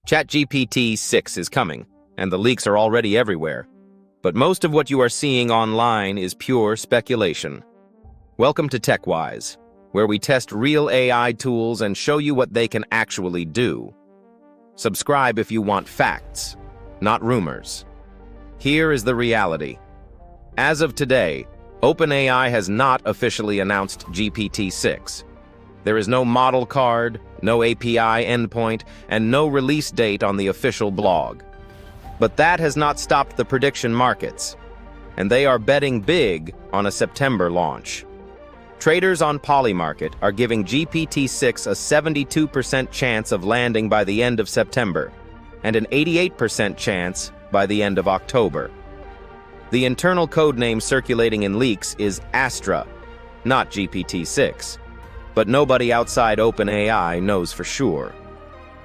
ChatGPT 6 is coming, and the leaks are already everywhere. But most of what you are seeing online is pure speculation. Welcome to TechWise, where we test real AI tools and show you what they can actually do. Subscribe if you want facts, not rumors. Here is the reality. As of today, OpenAI has not officially announced GPT-6. There is no model card, no API endpoint, and no release date on the official blog. But that has not stopped the prediction markets, and they are betting big on a September launch. Traders on Polymarket are giving GPT-6 a 72% chance of landing by the end of September, and an 88% chance by the end of October. The internal codename circulating in leaks is Astra, not GPT-6. But nobody outside OpenAI knows for sure.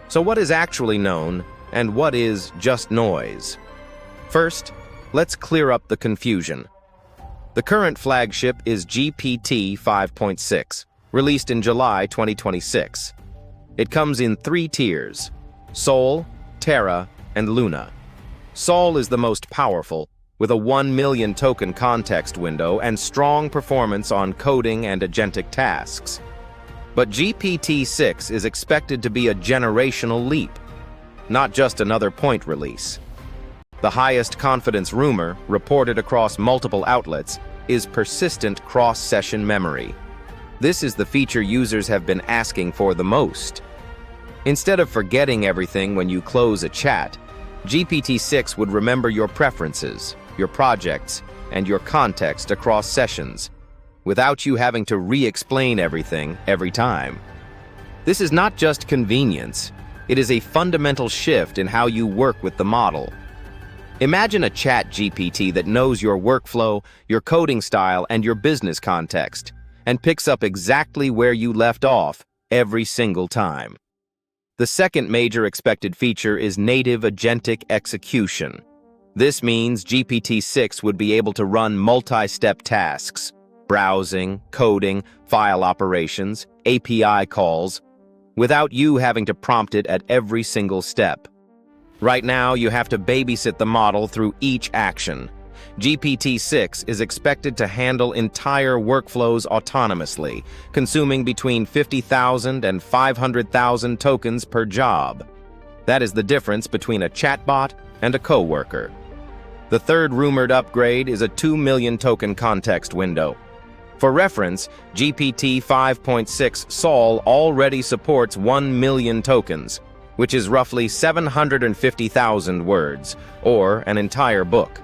So what is actually known, and what is just noise? First, let's clear up the confusion. The current flagship is GPT 5.6, released in July 2026. It comes in 3 tiers: Sol, Terra, and Luna. Sol is the most powerful, with a 1 million token context window and strong performance on coding and agentic tasks. But GPT-6 is expected to be a generational leap, not just another point release. The highest confidence rumor, reported across multiple outlets, is persistent cross-session memory. This is the feature users have been asking for the most. Instead of forgetting everything when you close a chat, GPT-6 would remember your preferences, your projects, and your context across sessions, without you having to re-explain everything every time. This is not just convenience, it is a fundamental shift in how you work with the model. Imagine a ChatGPT that knows your workflow, your coding style, and your business context, and picks up exactly where you left off every single time. The second major expected feature is native agentic execution. This means GPT-6 would be able to run multi-step tasks: browsing, coding, file operations, API calls, without you having to prompt it at every single step. Right now, you have to babysit the model through each action. GPT-6 is expected to handle entire workflows autonomously, consuming between 50,000 and 500,000 tokens per job. That is the difference between a chatbot and a coworker. The third rumored upgrade is a 2 million token context window. For reference, GPT 5.6 Sol already supports 1 million tokens, which is roughly 750,000 words, or an entire book.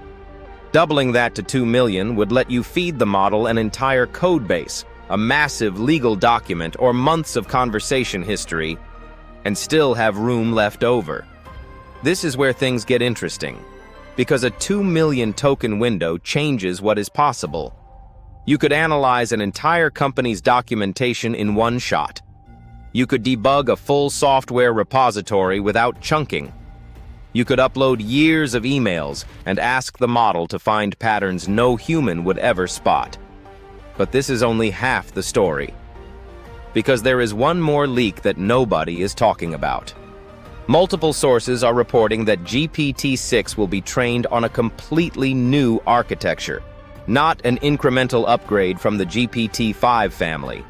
Doubling that to 2 million would let you feed the model an entire code base, a massive legal document, or months of conversation history, and still have room left over. This is where things get interesting, because a 2 million token window changes what is possible. You could analyze an entire company's documentation in one shot. You could debug a full software repository without chunking. You could upload years of emails and ask the model to find patterns no human would ever spot. But this is only half the story, because there is one more leak that nobody is talking about. Multiple sources are reporting that GPT-6 will be trained on a completely new architecture, not an incremental upgrade from the GPT-5 family.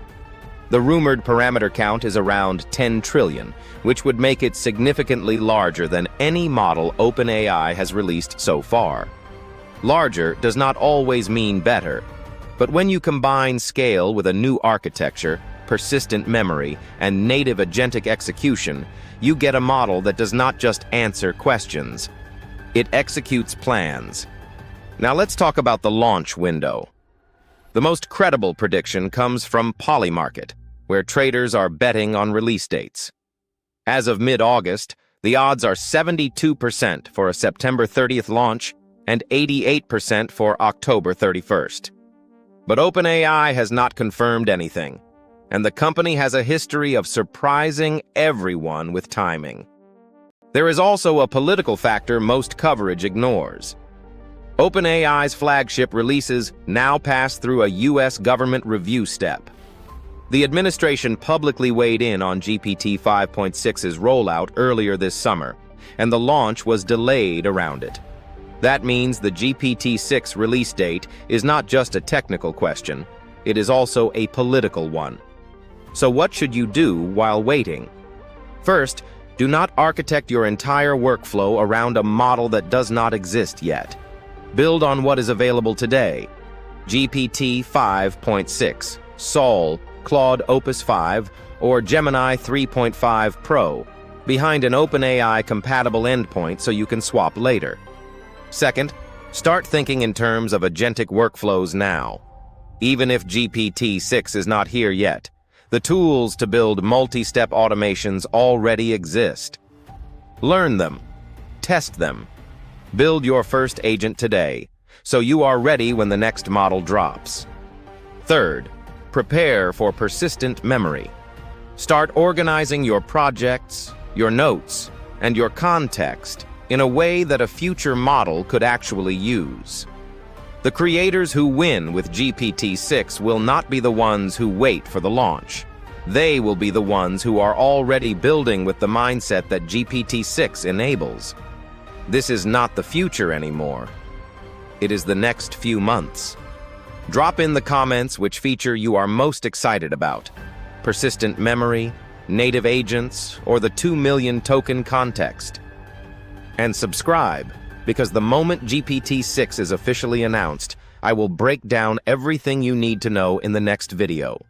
The rumored parameter count is around 10 trillion, which would make it significantly larger than any model OpenAI has released so far. Larger does not always mean better, but when you combine scale with a new architecture, persistent memory, and native agentic execution, you get a model that does not just answer questions. It executes plans. Now let's talk about the launch window. The most credible prediction comes from Polymarket, where traders are betting on release dates. As of mid-August, the odds are 72% for a September 30th launch and 88% for October 31st. But OpenAI has not confirmed anything, and the company has a history of surprising everyone with timing. There is also a political factor most coverage ignores. OpenAI's flagship releases now pass through a U.S. government review step. The administration publicly weighed in on GPT 5.6's rollout earlier this summer, and the launch was delayed around it. That means the GPT-6 release date is not just a technical question, it is also a political one. So what should you do while waiting? First, do not architect your entire workflow around a model that does not exist yet. Build on what is available today. GPT 5.6, Sol, Claude Opus 5, or Gemini 3.5 Pro, behind an OpenAI-compatible endpoint so you can swap later. Second, start thinking in terms of agentic workflows now. Even if GPT-6 is not here yet, the tools to build multi-step automations already exist. Learn them. Test them. Build your first agent today, so you are ready when the next model drops. Third, prepare for persistent memory. Start organizing your projects, your notes, and your context in a way that a future model could actually use. The creators who win with GPT-6 will not be the ones who wait for the launch. They will be the ones who are already building with the mindset that GPT-6 enables. This is not the future anymore. It is the next few months. Drop in the comments which feature you are most excited about: persistent memory, native agents, or the 2 million token context. And subscribe, because the moment GPT-6 is officially announced, I will break down everything you need to know in the next video.